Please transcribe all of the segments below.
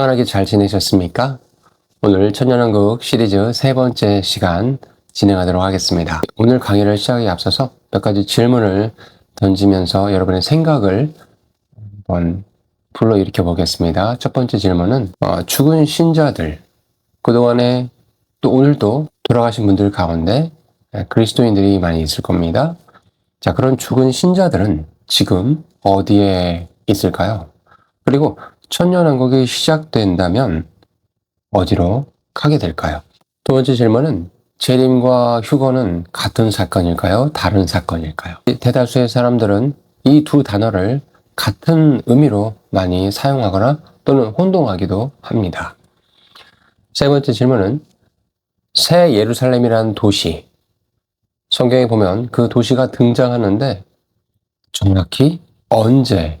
평안하게 잘 지내셨습니까? 오늘 천년왕국 시리즈 세 번째 시간 진행하도록 하겠습니다. 오늘 강의를 시작하기 앞서서 몇 가지 질문을 던지면서 여러분의 생각을 한번 불러일으켜 보겠습니다. 첫 번째 질문은 죽은 신자들, 그동안에 또 오늘도 돌아가신 분들 가운데 그리스도인들이 많이 있을 겁니다. 자, 그런 죽은 신자들은 지금 어디에 있을까요? 그리고 천년왕국이 시작된다면 어디로 가게 될까요? 두 번째 질문은 재림과 휴거는 같은 사건일까요? 다른 사건일까요? 대다수의 사람들은 이 두 단어를 같은 의미로 많이 사용하거나 또는 혼동하기도 합니다. 세 번째 질문은 새 예루살렘이라는 도시, 성경에 보면 그 도시가 등장하는데 정확히 언제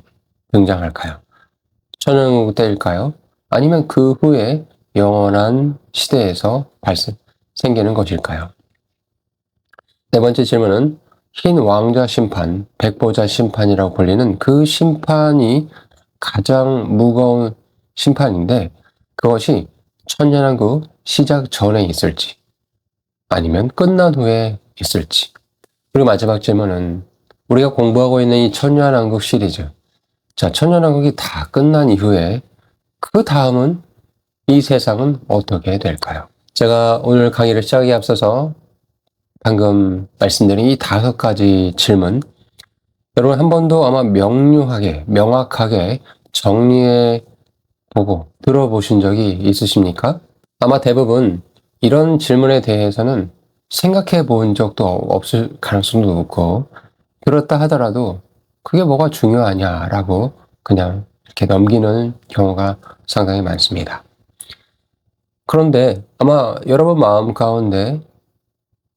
등장할까요? 천년왕국 때일까요? 아니면 그 후에 영원한 시대에서 생기는 것일까요? 네 번째 질문은 흰 왕자 심판, 백보자 심판이라고 불리는 그 심판이 가장 무거운 심판인데 그것이 천년왕국 시작 전에 있을지 아니면 끝난 후에 있을지. 그리고 마지막 질문은 우리가 공부하고 있는 이 천년왕국 시리즈, 자, 천년왕국이 다 끝난 이후에 그 다음은 이 세상은 어떻게 될까요? 제가 오늘 강의를 시작하기에 앞서서 방금 말씀드린 이 5가지 질문, 여러분 한 번도 아마 명확하게 정리해 보고 들어보신 적이 있으십니까? 아마 대부분 이런 질문에 대해서는 생각해 본 적도 없을 가능성도 높고, 그렇다 하더라도 그게 뭐가 중요하냐라고 그냥 이렇게 넘기는 경우가 상당히 많습니다. 그런데 아마 여러분 마음 가운데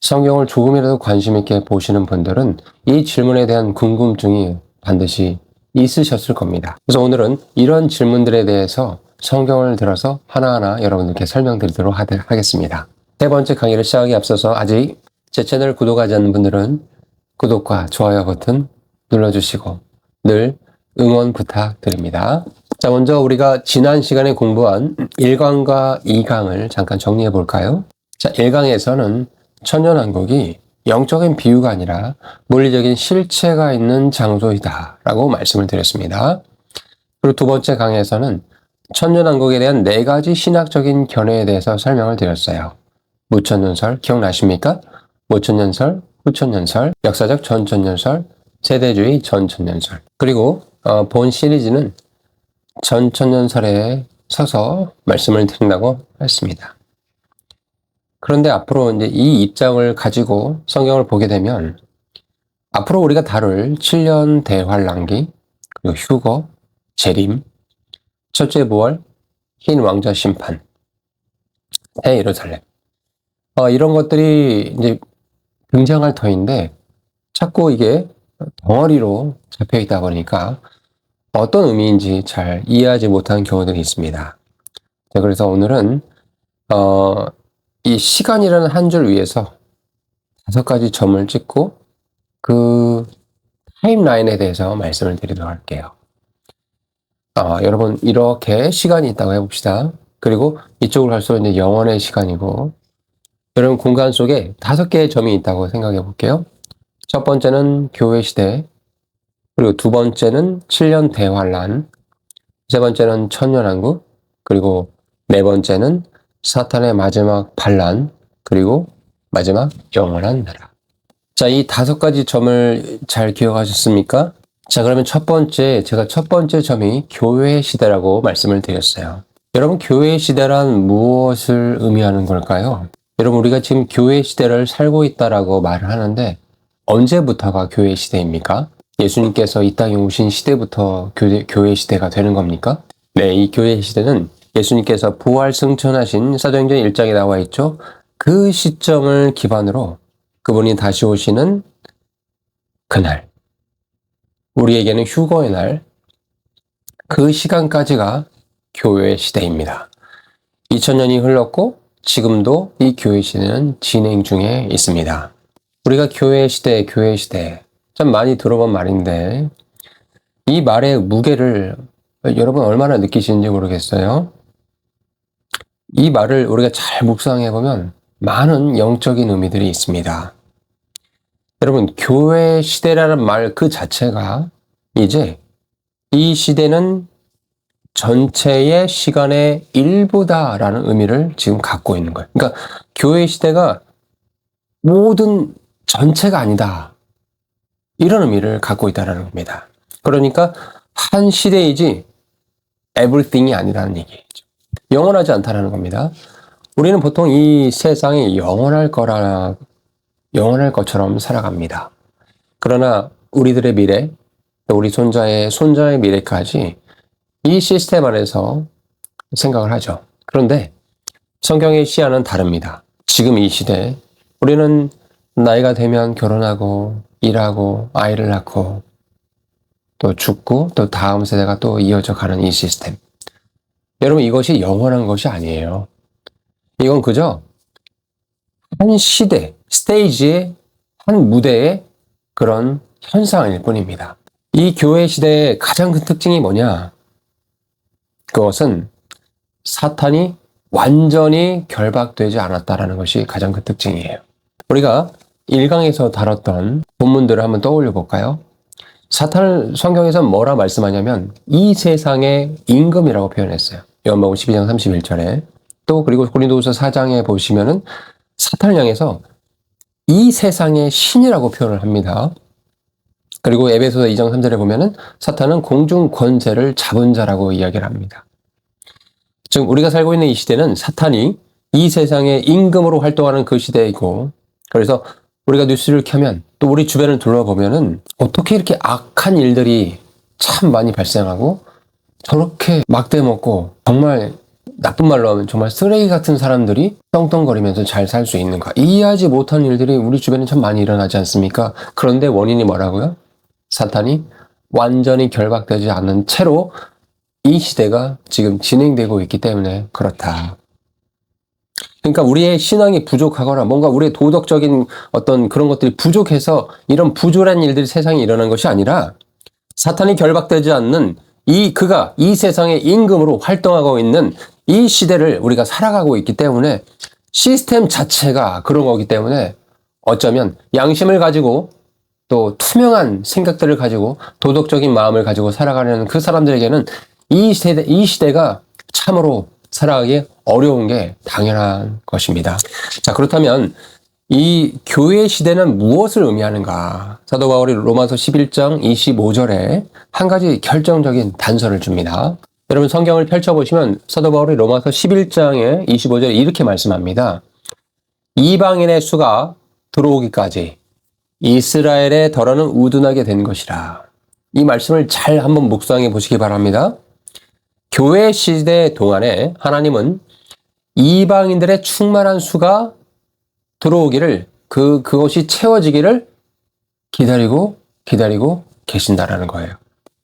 성경을 조금이라도 관심 있게 보시는 분들은 이 질문에 대한 궁금증이 반드시 있으셨을 겁니다. 그래서 오늘은 이런 질문들에 대해서 성경을 들어서 하나하나 여러분들께 설명드리도록 하겠습니다. 세 번째 강의를 시작하기 앞서서 아직 제 채널을 구독하지 않는 분들은 구독과 좋아요 버튼 눌러주시고 늘 응원 부탁드립니다. 자, 먼저 우리가 지난 시간에 공부한 1강과 2강을 잠깐 정리해 볼까요? 자, 1강에서는 천년왕국이 영적인 비유가 아니라 물리적인 실체가 있는 장소이다 라고 말씀을 드렸습니다. 그리고 두 번째 강에서는 천년왕국에 대한 4가지 신학적인 견해에 대해서 설명을 드렸어요. 무천년설 기억나십니까? 무천년설, 후천년설, 역사적 전천년설, 세대주의 전천년설. 그리고 본 시리즈는 전천년설에 서서 말씀을 드린다고 했습니다. 그런데 앞으로 이제 이 입장을 가지고 성경을 보게 되면 앞으로 우리가 다룰 7년 대환란기, 그리고 휴거, 재림, 첫째 부활, 흰 왕자 심판, 새 예루살렘, 이런 것들이 이제 등장할 터인데 자꾸 이게 덩어리로 잡혀 있다 보니까 어떤 의미인지 잘 이해하지 못하는 경우들이 있습니다. 자, 그래서 오늘은 이 시간이라는 한 줄 위에서 5가지 점을 찍고 그 타임라인에 대해서 말씀을 드리도록 할게요. 여러분 이렇게 시간이 있다고 해봅시다. 그리고 이쪽으로 갈수록 이제 영원의 시간이고, 여러분 공간 속에 5개의 점이 있다고 생각해 볼게요. 첫 번째는 교회 시대, 그리고 두 번째는 7년 대환란, 세 번째는 천년왕국, 그리고 네 번째는 사탄의 마지막 반란, 그리고 마지막 영원한 나라. 자, 이 5가지 점을 잘 기억하셨습니까? 자, 그러면 제가 첫 번째 점이 교회 시대라고 말씀을 드렸어요. 여러분, 교회 시대란 무엇을 의미하는 걸까요? 여러분, 우리가 지금 교회 시대를 살고 있다라고 말을 하는데 언제부터가 교회 시대입니까? 예수님께서 이 땅에 오신 시대부터 교회 시대가 되는 겁니까? 네, 이 교회 시대는 예수님께서 부활 승천하신 사도행전 1장에 나와 있죠. 그 시점을 기반으로 그분이 다시 오시는 그날, 우리에게는 휴거의 날, 그 시간까지가 교회 시대입니다. 2000년이 흘렀고 지금도 이 교회 시대는 진행 중에 있습니다. 우리가 교회 시대 참 많이 들어본 말인데 이 말의 무게를 여러분 얼마나 느끼시는지 모르겠어요. 이 말을 우리가 잘 묵상해 보면 많은 영적인 의미들이 있습니다. 여러분, 교회 시대라는 말 그 자체가 이제 이 시대는 전체의 시간의 일부다라는 의미를 지금 갖고 있는 거예요. 그러니까 교회 시대가 모든 전체가 아니다. 이런 의미를 갖고 있다는 겁니다. 그러니까 한 시대이지 everything이 아니라는 얘기죠. 영원하지 않다는 겁니다. 우리는 보통 이 세상이 영원할 것처럼 살아갑니다. 그러나 우리들의 미래, 우리 손자의 미래까지 이 시스템 안에서 생각을 하죠. 그런데 성경의 시야는 다릅니다. 지금 이 시대, 우리는 나이가 되면 결혼하고, 일하고, 아이를 낳고, 또 죽고, 또 다음 세대가 또 이어져 가는 이 시스템. 여러분, 이것이 영원한 것이 아니에요. 이건 그저 한 시대, 스테이지의 한 무대의 그런 현상일 뿐입니다. 이 교회 시대의 가장 큰 특징이 뭐냐? 그것은 사탄이 완전히 결박되지 않았다라는 것이 가장 큰 특징이에요. 우리가 1강에서 다뤘던 본문들을 한번 떠올려 볼까요? 사탄을 성경에서 뭐라 말씀하냐면 이 세상의 임금이라고 표현했어요. 요한복음 12장 31절에 또 그리고 고린도후서 4장에 보시면은 사탄을 향해서 이 세상의 신이라고 표현을 합니다. 그리고 에베소서 2장 3절에 보면은 사탄은 공중 권세를 잡은 자라고 이야기를 합니다. 즉 우리가 살고 있는 이 시대는 사탄이 이 세상의 임금으로 활동하는 그 시대이고, 그래서 우리가 뉴스를 켜면 또 우리 주변을 둘러보면은 어떻게 이렇게 악한 일들이 참 많이 발생하고 저렇게 막대먹고 정말 나쁜 말로 하면 정말 쓰레기 같은 사람들이 떵떵거리면서 잘 살 수 있는가. 이해하지 못한 일들이 우리 주변에 참 많이 일어나지 않습니까? 그런데 원인이 뭐라고요? 사탄이 완전히 결박되지 않는 채로 이 시대가 지금 진행되고 있기 때문에 그렇다. 그러니까 우리의 신앙이 부족하거나 뭔가 우리의 도덕적인 어떤 그런 것들이 부족해서 이런 부조한 일들이 세상에 일어난 것이 아니라 사탄이 결박되지 않는 그가 이 세상의 임금으로 활동하고 있는 이 시대를 우리가 살아가고 있기 때문에 시스템 자체가 그런 거기 때문에 어쩌면 양심을 가지고 또 투명한 생각들을 가지고 도덕적인 마음을 가지고 살아가는 그 사람들에게는 이 시대가 참으로 살아가기 어려운 게 당연한 것입니다. 자, 그렇다면 이 교회 시대는 무엇을 의미하는가? 사도 바울이 로마서 11장 25절에 한 가지 결정적인 단서를 줍니다. 여러분 성경을 펼쳐보시면 사도 바울이 로마서 11장의 25절에 이렇게 말씀합니다. 이방인의 수가 들어오기까지 이스라엘의 덜어는 우둔하게 된 것이라. 이 말씀을 잘 한번 묵상해 보시기 바랍니다. 교회 시대 동안에 하나님은 이방인들의 충만한 수가 들어오기를 그것이 채워지기를 기다리고 계신다라는 거예요.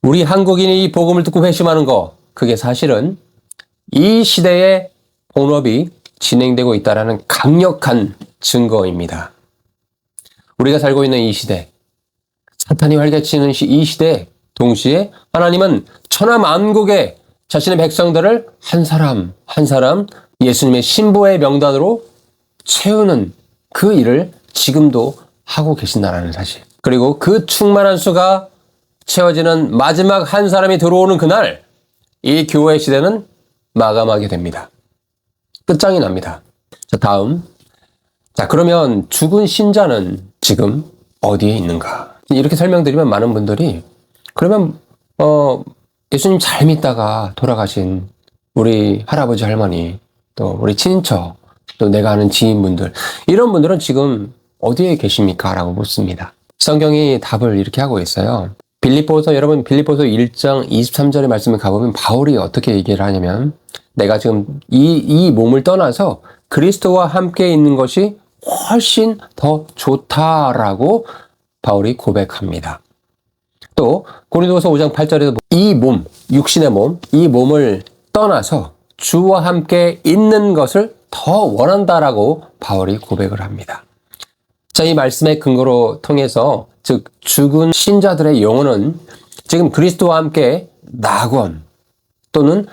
우리 한국인이 이 복음을 듣고 회심하는 거, 그게 사실은 이 시대의 본업이 진행되고 있다라는 강력한 증거입니다. 우리가 살고 있는 이 시대, 사탄이 활개치는 이 시대 동시에 하나님은 천하 만국의 자신의 백성들을 한 사람 한 사람 예수님의 신부의 명단으로 채우는 그 일을 지금도 하고 계신다라는 사실. 그리고 그 충만한 수가 채워지는 마지막 한 사람이 들어오는 그날 이 교회 시대는 마감하게 됩니다. 끝장이 납니다. 자, 다음. 자, 그러면 죽은 신자는 지금 어디에 있는가? 이렇게 설명드리면 많은 분들이 그러면 예수님 잘 믿다가 돌아가신 우리 할아버지 할머니 또 우리 친인척 또 내가 아는 지인분들 이런 분들은 지금 어디에 계십니까? 라고 묻습니다. 성경이 답을 이렇게 하고 있어요. 여러분 빌립보서 1장 23절의 말씀을 가보면 바울이 어떻게 얘기를 하냐면 내가 지금 이 몸을 떠나서 그리스도와 함께 있는 것이 훨씬 더 좋다라고 바울이 고백합니다. 또 고린도서 5장 8절에도 이 몸, 육신의 몸, 이 몸을 떠나서 주와 함께 있는 것을 더 원한다라고 바울이 고백을 합니다. 자, 이 말씀의 근거로 통해서 즉 죽은 신자들의 영혼은 지금 그리스도와 함께 낙원 또는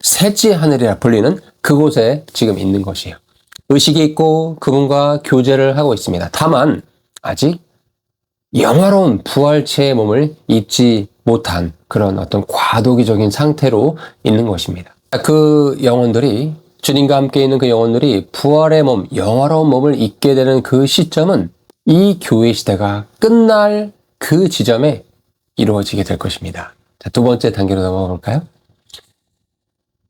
셋째 하늘이라 불리는 그 그곳에 지금 있는 것이에요. 의식이 있고 그분과 교제를 하고 있습니다. 다만 아직 영화로운 부활체의 몸을 입지 못한 그런 어떤 과도기적인 상태로 있는 것입니다. 그 영혼들이, 주님과 함께 있는 그 영혼들이 부활의 몸, 영화로운 몸을 입게 되는 그 시점은 이 교회 시대가 끝날 그 지점에 이루어지게 될 것입니다. 자, 두 번째 단계로 넘어가 볼까요?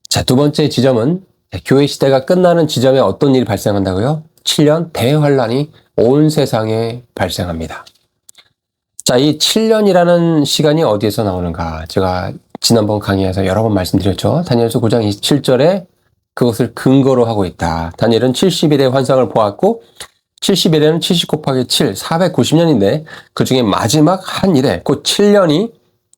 자, 두 번째 지점은 교회 시대가 끝나는 지점에 어떤 일이 발생한다고요? 7년 대환란이 온 세상에 발생합니다. 자, 이 7년이라는 시간이 어디에서 나오는가? 제가 지난번 강의에서 여러 번 말씀드렸죠. 다니엘서 9장 27절에 그것을 근거로 하고 있다. 다니엘은 70일의 환상을 보았고 70일에는 70 곱하기 7, 490년인데 그 중에 마지막 한 일에 곧 7년이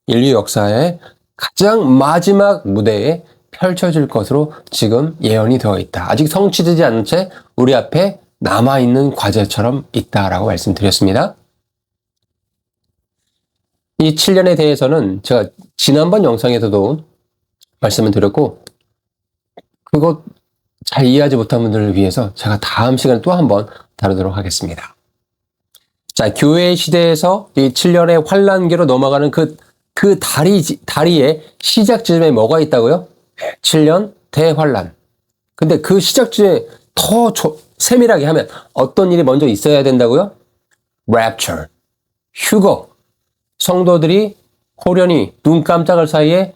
인류 역사의 가장 마지막 무대에 펼쳐질 것으로 지금 예언이 되어 있다. 아직 성취되지 않은 채 우리 앞에 남아있는 과제처럼 있다라고 말씀드렸습니다. 이 7년에 대해서는 제가 지난번 영상에서도 말씀을 드렸고 그것 잘 이해하지 못한 분들을 위해서 제가 다음 시간에 또 한번 다루도록 하겠습니다. 자, 교회 시대에서 이 7년의 환란기로 넘어가는 그 다리의 시작 지점에 뭐가 있다고요? 7년 대환란. 근데 그 시작지에 더 세밀하게 하면 어떤 일이 먼저 있어야 된다고요? rapture, 휴거. 성도들이 호련히 눈 깜짝할 사이에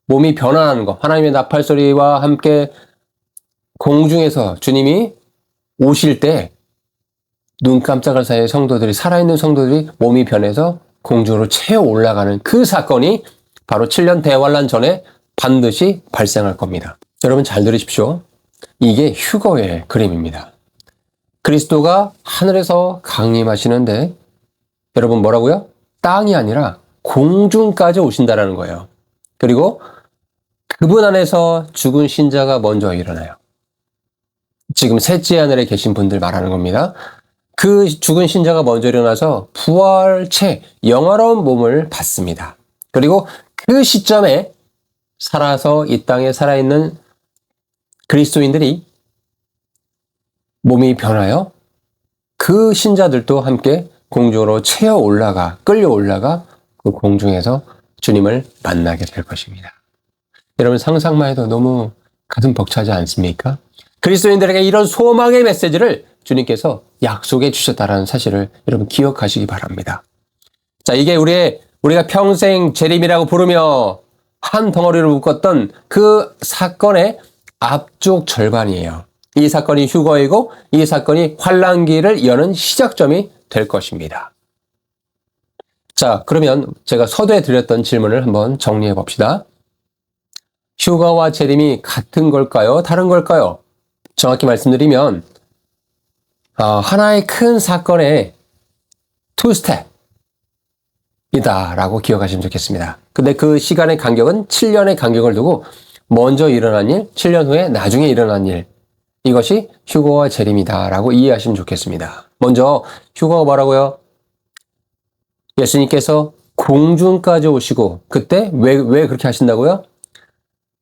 몸이 변화하는 것. 하나님의 나팔 소리와 함께 공중에서 주님이 오실 때 눈 깜짝할 사이에 살아있는 성도들이 몸이 변해서 공중으로 채어 올라가는 그 사건이 바로 7년 대환란 전에 반드시 발생할 겁니다. 여러분 잘 들으십시오. 이게 휴거의 그림입니다. 그리스도가 하늘에서 강림하시는데 여러분 뭐라고요? 땅이 아니라 공중까지 오신다라는 거예요. 그리고 그분 안에서 죽은 신자가 먼저 일어나요. 지금 셋째 하늘에 계신 분들 말하는 겁니다. 그 죽은 신자가 먼저 일어나서 부활체, 영화로운 몸을 받습니다. 그리고 그 시점에 살아서 이 땅에 살아있는 그리스도인들이 몸이 변하여 그 신자들도 함께 공중으로 끌려 올라가 그 공중에서 주님을 만나게 될 것입니다. 여러분 상상만 해도 너무 가슴 벅차지 않습니까? 그리스도인들에게 이런 소망의 메시지를 주님께서 약속해 주셨다는 사실을 여러분 기억하시기 바랍니다. 자, 이게 우리가 평생 재림이라고 부르며 한 덩어리로 묶었던 그 사건의 앞쪽 절반이에요. 이 사건이 휴거이고 이 사건이 환란기를 여는 시작점이 될 것입니다. 자, 그러면 제가 서두에 드렸던 질문을 한번 정리해 봅시다. 휴거와 재림이 같은 걸까요? 다른 걸까요? 정확히 말씀드리면 하나의 큰 사건의 투 스텝이다 라고 기억하시면 좋겠습니다. 근데 그 시간의 간격은 7년의 간격을 두고 먼저 일어난 일, 7년 후에 나중에 일어난 일, 이것이 휴거와 재림이다 라고 이해하시면 좋겠습니다. 먼저 휴거가 뭐라고요? 예수님께서 공중까지 오시고 그때 왜 그렇게 하신다고요?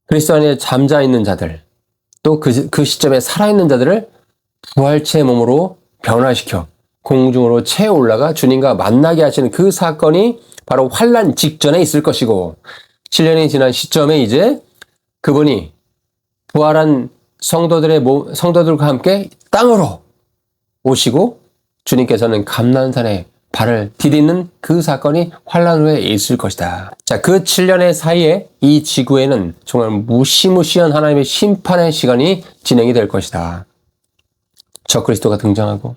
그리스도 안에 잠자 있는 자들, 또 그 시점에 살아있는 자들을 부활체 몸으로 변화시켜 공중으로 채워 올라가 주님과 만나게 하시는 그 사건이 바로 환란 직전에 있을 것이고 7년이 지난 시점에 이제 그분이 부활한 성도들과 함께 땅으로 오시고 주님께서는 감난산에 발을 디딛는 그 사건이 환란 후에 있을 것이다. 자, 그 7년의 사이에 이 지구에는 정말 무시무시한 하나님의 심판의 시간이 진행이 될 것이다. 적그리스도가 등장하고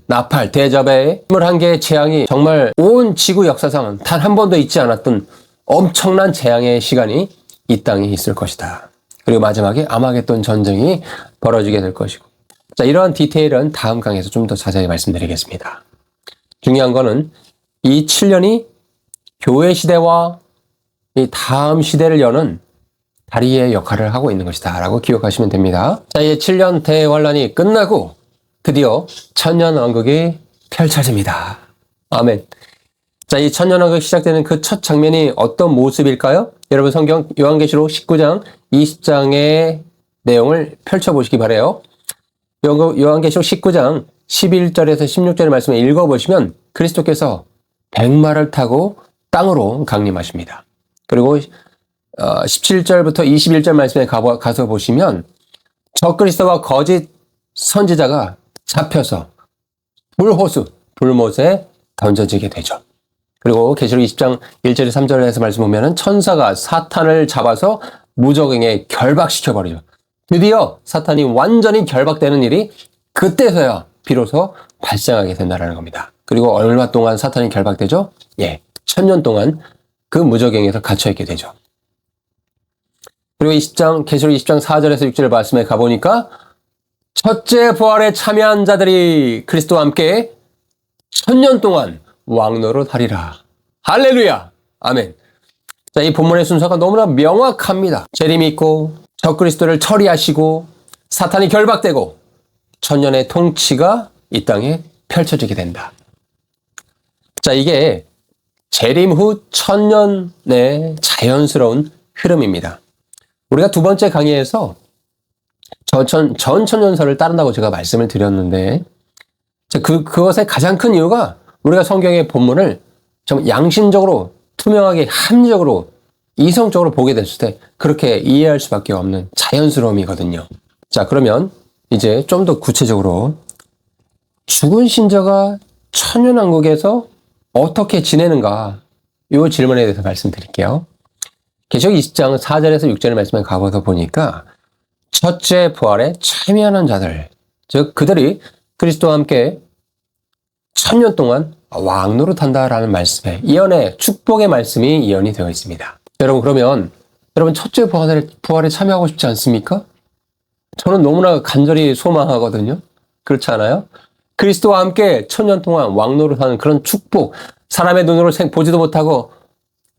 나팔, 대접의 21개의 재앙이 정말 온 지구 역사상 단 한 번도 있지 않았던 엄청난 재앙의 시간이 이 땅에 있을 것이다. 그리고 마지막에 아마겟돈 전쟁이 벌어지게 될 것이고. 자, 이러한 디테일은 다음 강의에서 좀 더 자세히 말씀드리겠습니다. 중요한 거는 이 7년이 교회 시대와 이 다음 시대를 여는 다리의 역할을 하고 있는 것이다 라고 기억하시면 됩니다. 자, 이 7년 대환란이 끝나고 드디어 천년왕국이 펼쳐집니다. 아멘. 자, 이 천년왕국이 시작되는 그 첫 장면이 어떤 모습일까요? 여러분 성경 요한계시록 19장 20장에 내용을 펼쳐보시기 바라요. 요한계시록 19장 11절에서 16절의 말씀을 읽어보시면 그리스도께서 백마를 타고 땅으로 강림하십니다. 그리고 17절부터 21절 말씀에 가서 보시면 적그리스도와 거짓 선지자가 잡혀서 불못에 던져지게 되죠. 그리고 계시록 20장 1절에 3절에서 말씀 보면은 천사가 사탄을 잡아서 무적행에 결박시켜버리죠. 드디어 사탄이 완전히 결박되는 일이 그때서야 비로소 발생하게 된다는 겁니다. 그리고 얼마 동안 사탄이 결박되죠? 1000년 동안 그 무적행에서 갇혀있게 되죠. 그리고 계시록 20장 4절에서 6절 말씀에 가보니까 첫째 부활에 참여한 자들이 그리스도와 함께 1000년 동안 왕노릇하리라. 할렐루야! 아멘. 자, 이 본문의 순서가 너무나 명확합니다. 재림이 있고 적그리스도를 처리하시고 사탄이 결박되고 1000년의 통치가 이 땅에 펼쳐지게 된다. 자, 이게 재림 후 1000년의 자연스러운 흐름입니다. 우리가 두 번째 강의에서 전천년설을 따른다고 제가 말씀을 드렸는데 그것의 가장 큰 이유가 우리가 성경의 본문을 좀 양심적으로 투명하게 합리적으로 이성적으로 보게 됐을 때 그렇게 이해할 수밖에 없는 자연스러움이거든요. 자, 그러면 이제 좀 더 구체적으로 죽은 신자가 천년왕국에서 어떻게 지내는가 이 질문에 대해서 말씀드릴게요. 계시록 20장 4절에서 6절의 말씀에 가봐서 보니까 첫째 부활에 참여하는 자들, 즉 그들이 그리스도와 함께 1000년 동안 왕노릇한다라는 말씀에 예언의 축복의 말씀이 예언이 되어 있습니다. 여러분, 그러면 여러분 첫째 부활에 참여하고 싶지 않습니까? 저는 너무나 간절히 소망하거든요. 그렇지 않아요? 그리스도와 함께 1000년 동안 왕노릇하는 그런 축복, 사람의 눈으로 보지도 못하고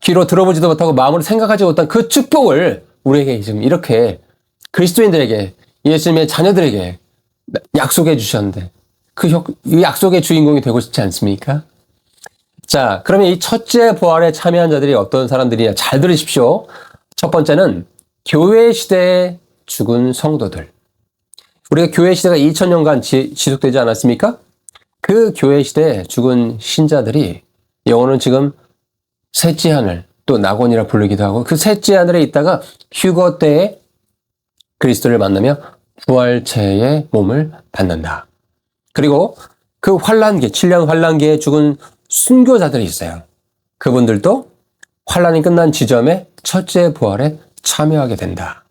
귀로 들어보지도 못하고 마음으로 생각하지 못한 그 축복을 우리에게 지금 이렇게 그리스도인들에게, 예수님의 자녀들에게 약속해 주셨는데 이 약속의 주인공이 되고 싶지 않습니까? 자, 그러면 이 첫째 부활에 참여한 자들이 어떤 사람들이냐? 잘 들으십시오. 첫 번째는 교회 시대에 죽은 성도들. 우리가 교회 시대가 2000년간 지속되지 않았습니까? 그 교회 시대에 죽은 신자들이 영어는 지금 셋째 하늘, 또 낙원이라 부르기도 하고 그 셋째 하늘에 있다가 휴거 때에 그리스도를 만나며 부활체의 몸을 받는다. 그리고 그 환란기, 7년 환란기에 죽은 순교자들이 있어요. 그분들도 환란이 끝난 지점에 첫째 부활에 참여하게 된다.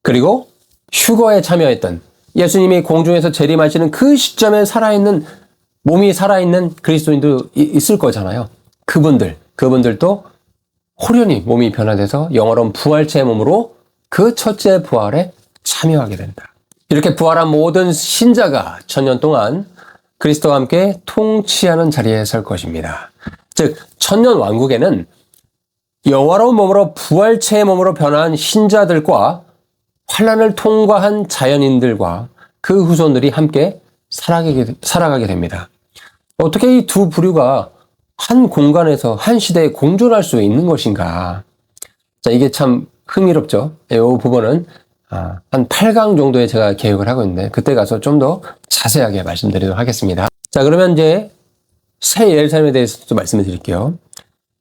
그리고 휴거에 참여했던 예수님이 공중에서 재림하시는 그 시점에 몸이 살아있는 그리스도인도 있을 거잖아요. 그분들도 호련히 몸이 변화돼서 영원한 부활체의 몸으로 그 첫째 부활에 참여하게 된다. 이렇게 부활한 모든 신자가 1000년 동안 그리스도와 함께 통치하는 자리에 설 것입니다. 즉, 1000년 왕국에는 영화로운 몸으로 부활체의 몸으로 변한 신자들과 환란을 통과한 자연인들과 그 후손들이 함께 살아가게 됩니다. 어떻게 이 두 부류가 한 공간에서 한 시대에 공존할 수 있는 것인가? 자, 이게 참 흥미롭죠. 이 부분은 한 8강 정도에 제가 계획을 하고 있는데 그때 가서 좀 더 자세하게 말씀드리도록 하겠습니다. 자, 그러면 이제 새 예루살렘에 대해서 좀 말씀을 드릴게요.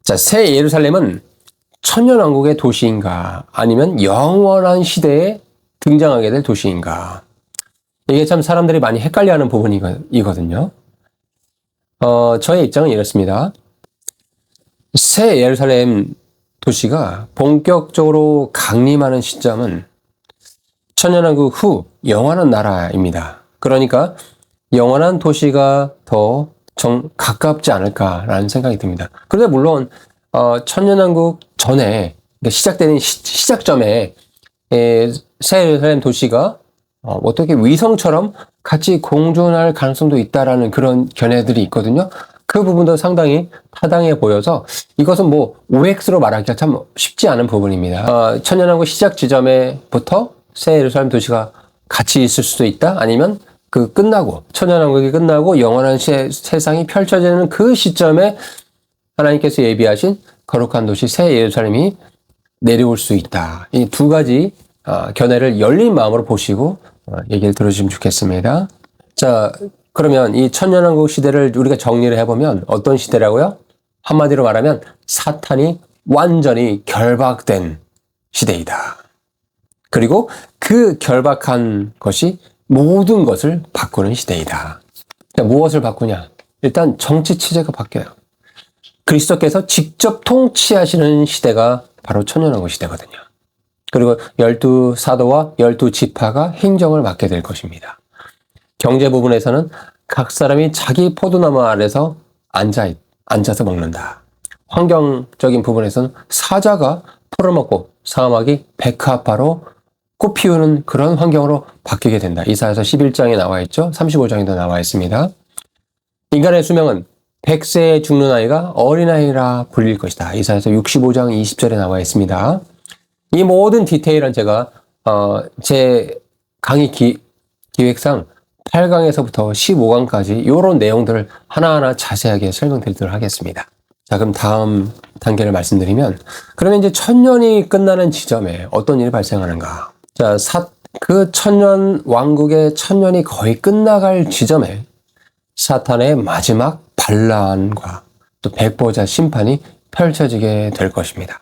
자, 새 예루살렘은 천년왕국의 도시인가 아니면 영원한 시대에 등장하게 될 도시인가? 이게 참 사람들이 많이 헷갈려하는 부분이거든요. 저의 입장은 이렇습니다. 새 예루살렘 도시가 본격적으로 강림하는 시점은 천년왕국 후 영원한 나라입니다. 그러니까 영원한 도시가 더 가깝지 않을까라는 생각이 듭니다. 그런데 물론 천년왕국 전에 시작되는 시작점에 새 예루살렘 도시가 어떻게 위성처럼 같이 공존할 가능성도 있다라는 그런 견해들이 있거든요. 그 부분도 상당히 타당해 보여서 이것은 OX로 말하기가 참 쉽지 않은 부분입니다. 천년왕국 시작 지점에부터 새 예루살렘 도시가 같이 있을 수도 있다. 아니면 천년왕국이 끝나고 영원한 세상이 펼쳐지는 그 시점에 하나님께서 예비하신 거룩한 도시 새 예루살렘이 내려올 수 있다. 이 두 가지 견해를 열린 마음으로 보시고 얘기를 들어주시면 좋겠습니다. 자, 그러면 이 천년왕국 시대를 우리가 정리를 해보면 어떤 시대라고요? 한마디로 말하면 사탄이 완전히 결박된 시대이다. 그리고 그 결박한 것이 모든 것을 바꾸는 시대이다. 무엇을 바꾸냐? 일단 정치 체제가 바뀌어요. 그리스도께서 직접 통치하시는 시대가 바로 천년왕국 시대거든요. 그리고 12사도와 12지파가 행정을 맡게 될 것입니다. 경제 부분에서는 각 사람이 자기 포도나무 아래서 앉아서 먹는다. 환경적인 부분에서는 사자가 풀어먹고 사막이 백합화로 꽃 피우는 그런 환경으로 바뀌게 된다. 이사야서 11장에 나와 있죠. 35장에도 나와 있습니다. 인간의 수명은 100세에 죽는 아이가 어린아이라 불릴 것이다. 이사야서 65장 20절에 나와 있습니다. 이 모든 디테일은 제가 제 강의 기획상 8강에서부터 15강까지 이런 내용들을 하나하나 자세하게 설명드리도록 하겠습니다. 자, 그럼 다음 단계를 말씀드리면, 그러면 이제 천년이 끝나는 지점에 어떤 일이 발생하는가? 자, 그 천년 왕국의 천년이 거의 끝나갈 지점에 사탄의 마지막 반란과 또 백보자 심판이 펼쳐지게 될 것입니다.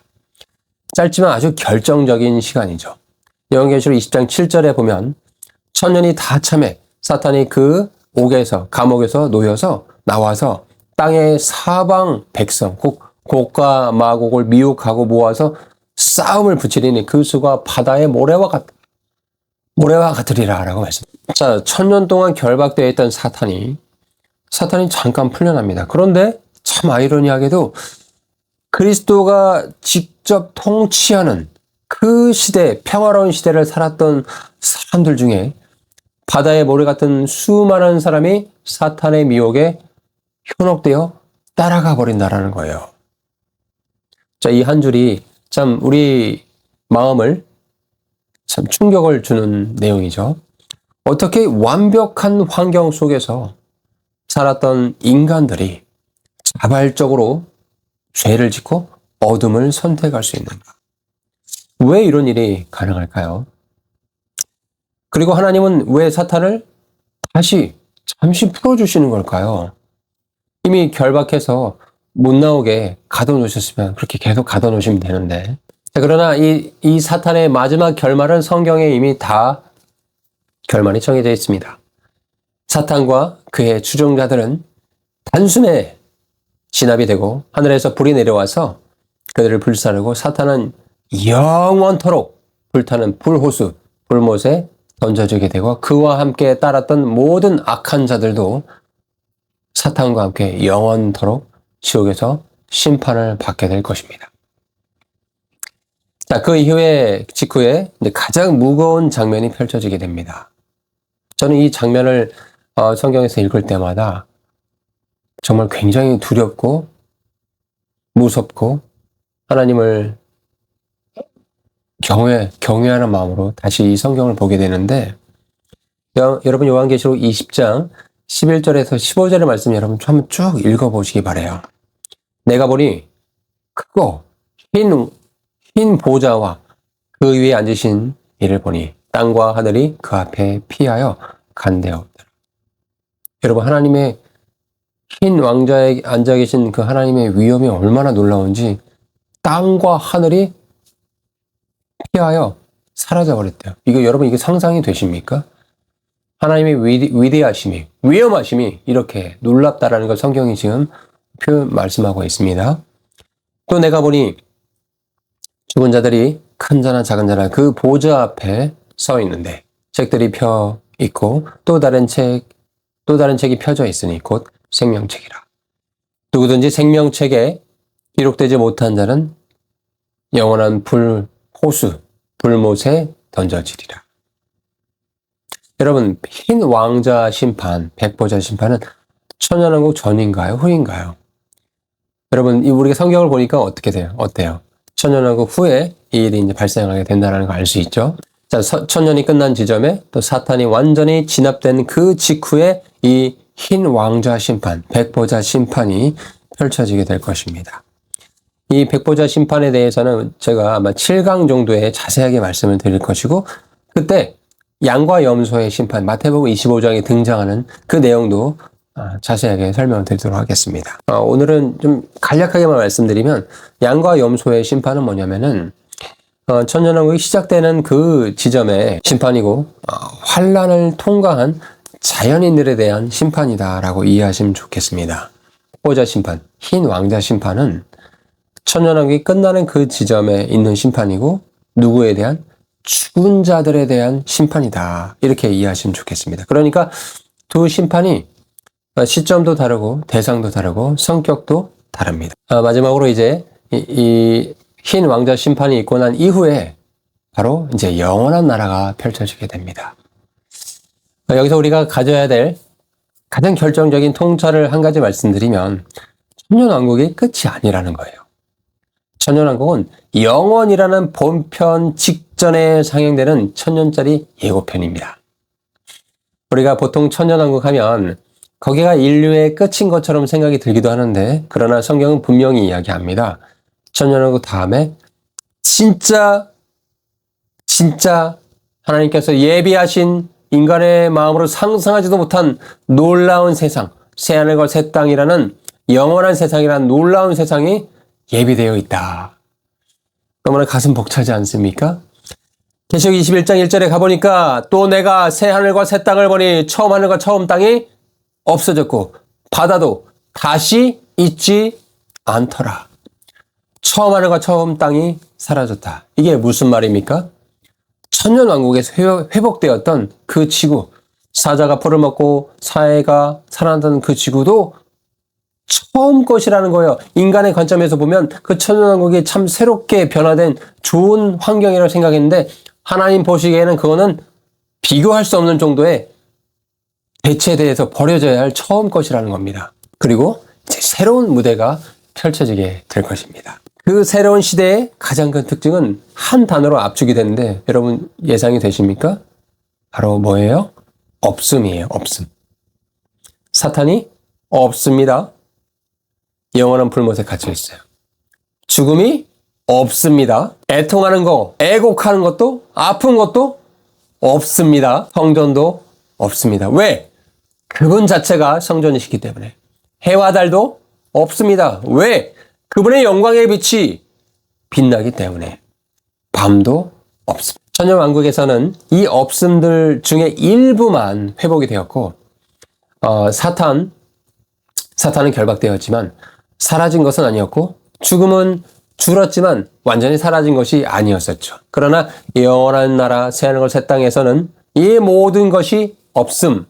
짧지만 아주 결정적인 시간이죠. 요한계시록 20장 7절에 보면 천년이 다 참에 사탄이 그 옥에서 감옥에서 놓여서 나와서 땅의 사방 백성 곧 곡과 마곡을 미혹하고 모아서 싸움을 붙이리니 그 수가 바다의 모래와 같으리라 라고 말씀합니다. 자, 천년 동안 결박되어 있던 사탄이 잠깐 풀려납니다. 그런데 참 아이러니하게도 그리스도가 직접 통치하는 그 시대, 평화로운 시대를 살았던 사람들 중에 바다의 모래 같은 수많은 사람이 사탄의 미혹에 현혹되어 따라가 버린다라는 거예요. 자, 이 한 줄이 참 우리 마음을 참 충격을 주는 내용이죠. 어떻게 완벽한 환경 속에서 살았던 인간들이 자발적으로 죄를 짓고 어둠을 선택할 수 있는가? 왜 이런 일이 가능할까요? 그리고 하나님은 왜 사탄을 다시 잠시 풀어주시는 걸까요? 이미 결박해서 못 나오게 가둬놓으셨으면 그렇게 계속 가둬놓으시면 되는데. 자, 그러나 이 사탄의 마지막 결말은 성경에 이미 다 결말이 정해져 있습니다. 사탄과 그의 추종자들은 단숨에 진압이 되고 하늘에서 불이 내려와서 그들을 불사르고 사탄은 영원토록 불타는 불호수, 불못에 던져지게 되고 그와 함께 따랐던 모든 악한 자들도 사탄과 함께 영원토록 지옥에서 심판을 받게 될 것입니다. 자, 그 이후에 직후에 가장 무거운 장면이 펼쳐지게 됩니다. 저는 이 장면을 성경에서 읽을 때마다 정말 굉장히 두렵고 무섭고 하나님을 경외하는 마음으로 다시 이 성경을 보게 되는데, 여러분 요한계시록 20장 11절에서 15절의 말씀 여러분 한번 쭉 읽어보시기 바라요. 내가 보니 크고 흰 보좌와 그 위에 앉으신 이를 보니 땅과 하늘이 그 앞에 피하여 간대었더라. 여러분, 하나님의 흰 왕자에 앉아 계신 그 하나님의 위엄이 얼마나 놀라운지 땅과 하늘이 피하여 사라져 버렸대요. 여러분 이게 상상이 되십니까? 하나님의 위대하심이, 위엄하심이 이렇게 놀랍다라는 걸 성경이 지금 말씀하고 있습니다. 또 내가 보니 죽은 자들이 큰 자나 작은 자나 그 보좌 앞에 서 있는데 책들이 펴 있고 또 다른 책이 펴져 있으니 곧 생명책이라. 누구든지 생명책에 기록되지 못한 자는 영원한 호수, 불못에 던져지리라. 여러분, 흰 왕자 심판, 백보자 심판은 천년왕국 전인가요? 후인가요? 여러분, 우리가 성경을 보니까 어떻게 돼요? 어때요? 천년왕국 후에 이 일이 이제 발생하게 된다는 걸 알 수 있죠. 자, 천년이 끝난 지점에 또 사탄이 완전히 진압된 그 직후에 이 흰 왕자 심판, 백보자 심판이 펼쳐지게 될 것입니다. 이 백보자 심판에 대해서는 제가 아마 7강 정도에 자세하게 말씀을 드릴 것이고, 그때 양과 염소의 심판, 마태복음 25장에 등장하는 그 내용도 자세하게 설명을 드리도록 하겠습니다. 오늘은 좀 간략하게만 말씀드리면, 양과 염소의 심판은 뭐냐면은 천년왕국이 시작되는 그 지점의 심판이고, 환란을 통과한 자연인들에 대한 심판이다라고 이해하시면 좋겠습니다. 백보자 심판, 흰 왕자 심판은 천년왕국이 끝나는 그 지점에 있는 심판이고, 누구에 대한? 죽은 자들에 대한 심판이다. 이렇게 이해하시면 좋겠습니다. 그러니까 두 심판이 시점도 다르고 대상도 다르고 성격도 다릅니다. 마지막으로 이제 이 흰 왕자 심판이 있고 난 이후에 바로 이제 영원한 나라가 펼쳐지게 됩니다. 여기서 우리가 가져야 될 가장 결정적인 통찰을 한 가지 말씀드리면, 천년왕국이 끝이 아니라는 거예요. 천년왕국은 영원이라는 본편 직전에 상영되는 천년짜리 예고편입니다. 우리가 보통 천년왕국 하면 거기가 인류의 끝인 것처럼 생각이 들기도 하는데, 그러나 성경은 분명히 이야기합니다. 천년왕국 다음에 진짜 하나님께서 예비하신 인간의 마음으로 상상하지도 못한 놀라운 세상, 새하늘과 새 땅이라는 영원한 세상이라는 놀라운 세상이 예비되어 있다. 너무나 가슴 벅차지 않습니까? 계시록 21장 1절에 가보니까 또 내가 새 하늘과 새 땅을 보니 처음 하늘과 처음 땅이 없어졌고 바다도 다시 있지 않더라. 처음 하늘과 처음 땅이 사라졌다. 이게 무슨 말입니까? 천년왕국에서 회복되었던 그 지구, 사자가 풀을 먹고 사해가 살아난다는 그 지구도 처음 것이라는 거예요. 인간의 관점에서 보면 그 천년왕국이 참 새롭게 변화된 좋은 환경이라고 생각했는데, 하나님 보시기에는 그거는 비교할 수 없는 정도의 대체돼서 버려져야 할 처음 것이라는 겁니다. 그리고 이제 새로운 무대가 펼쳐지게 될 것입니다. 그 새로운 시대의 가장 큰 특징은 한 단어로 압축이 되는데, 여러분 예상이 되십니까? 바로 뭐예요? 없음이에요. 없음. 사탄이 없습니다. 영원한 불못에 갇혀 있어요. 죽음이 없습니다. 애통하는 거, 애곡하는 것도, 아픈 것도 없습니다. 성전도 없습니다. 왜? 그분 자체가 성전이시기 때문에. 해와 달도 없습니다. 왜? 그분의 영광의 빛이 빛나기 때문에. 밤도 없습니다. 천년왕국에서는 이 없음들 중에 일부만 회복이 되었고, 사탄은 결박되었지만 사라진 것은 아니었고, 죽음은 줄었지만 완전히 사라진 것이 아니었었죠. 그러나 영원한 나라 새하늘과 새 땅에서는 이 모든 것이 없음으로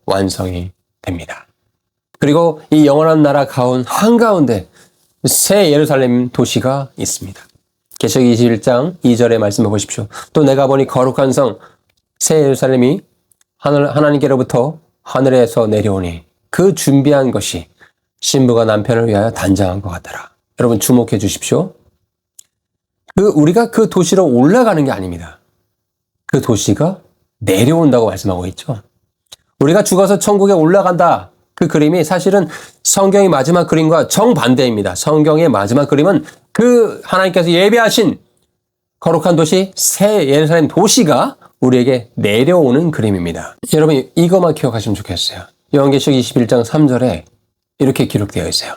완성이 됩니다. 그리고 이 영원한 나라 한가운데 새 예루살렘 도시가 있습니다. 계시록 21장 2절의 말씀을 보십시오. 또 내가 보니 거룩한 성 새 예루살렘이 하나님께로부터 하늘에서 내려오니 그 준비한 것이 신부가 남편을 위하여 단장한 것 같더라. 여러분 주목해 주십시오. 우리가 그 도시로 올라가는 게 아닙니다. 그 도시가 내려온다고 말씀하고 있죠. 우리가 죽어서 천국에 올라간다. 그 그림이 사실은 성경의 마지막 그림과 정반대입니다. 성경의 마지막 그림은 그 하나님께서 예비하신 거룩한 도시 새 예루살렘 도시가 우리에게 내려오는 그림입니다. 여러분 이것만 기억하시면 좋겠어요. 요한계시록 21장 3절에 이렇게 기록되어 있어요.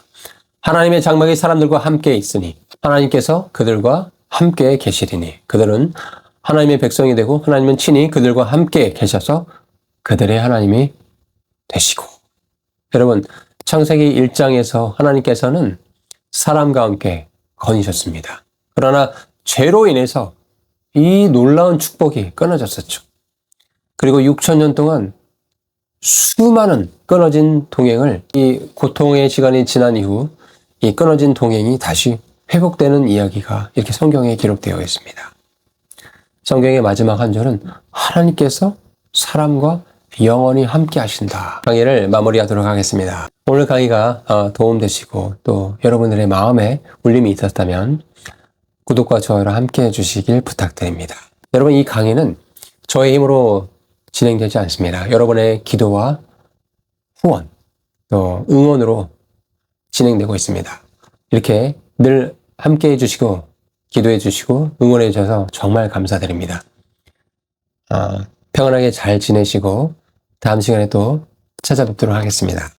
하나님의 장막이 사람들과 함께 있으니 하나님께서 그들과 함께 계시리니 그들은 하나님의 백성이 되고 하나님은 친히 그들과 함께 계셔서 그들의 하나님이 되시고. 여러분 창세기 1장에서 하나님께서는 사람과 함께 거니셨습니다. 그러나 죄로 인해서 이 놀라운 축복이 끊어졌었죠. 그리고 6,000년 동안 수많은 끊어진 동행을, 이 고통의 시간이 지난 이후 이 끊어진 동행이 다시 회복되는 이야기가 이렇게 성경에 기록되어 있습니다. 성경의 마지막 한 절은 하나님께서 사람과 영원히 함께 하신다. 강의를 마무리하도록 하겠습니다. 오늘 강의가 도움되시고 또 여러분들의 마음에 울림이 있었다면 구독과 좋아요를 함께 해주시길 부탁드립니다. 여러분 이 강의는 저의 힘으로 진행되지 않습니다. 여러분의 기도와 후원 또 응원으로 진행되고 있습니다. 이렇게 늘 함께 해주시고 기도해 주시고 응원해 주셔서 정말 감사드립니다. 평안하게 잘 지내시고 다음 시간에 또 찾아뵙도록 하겠습니다.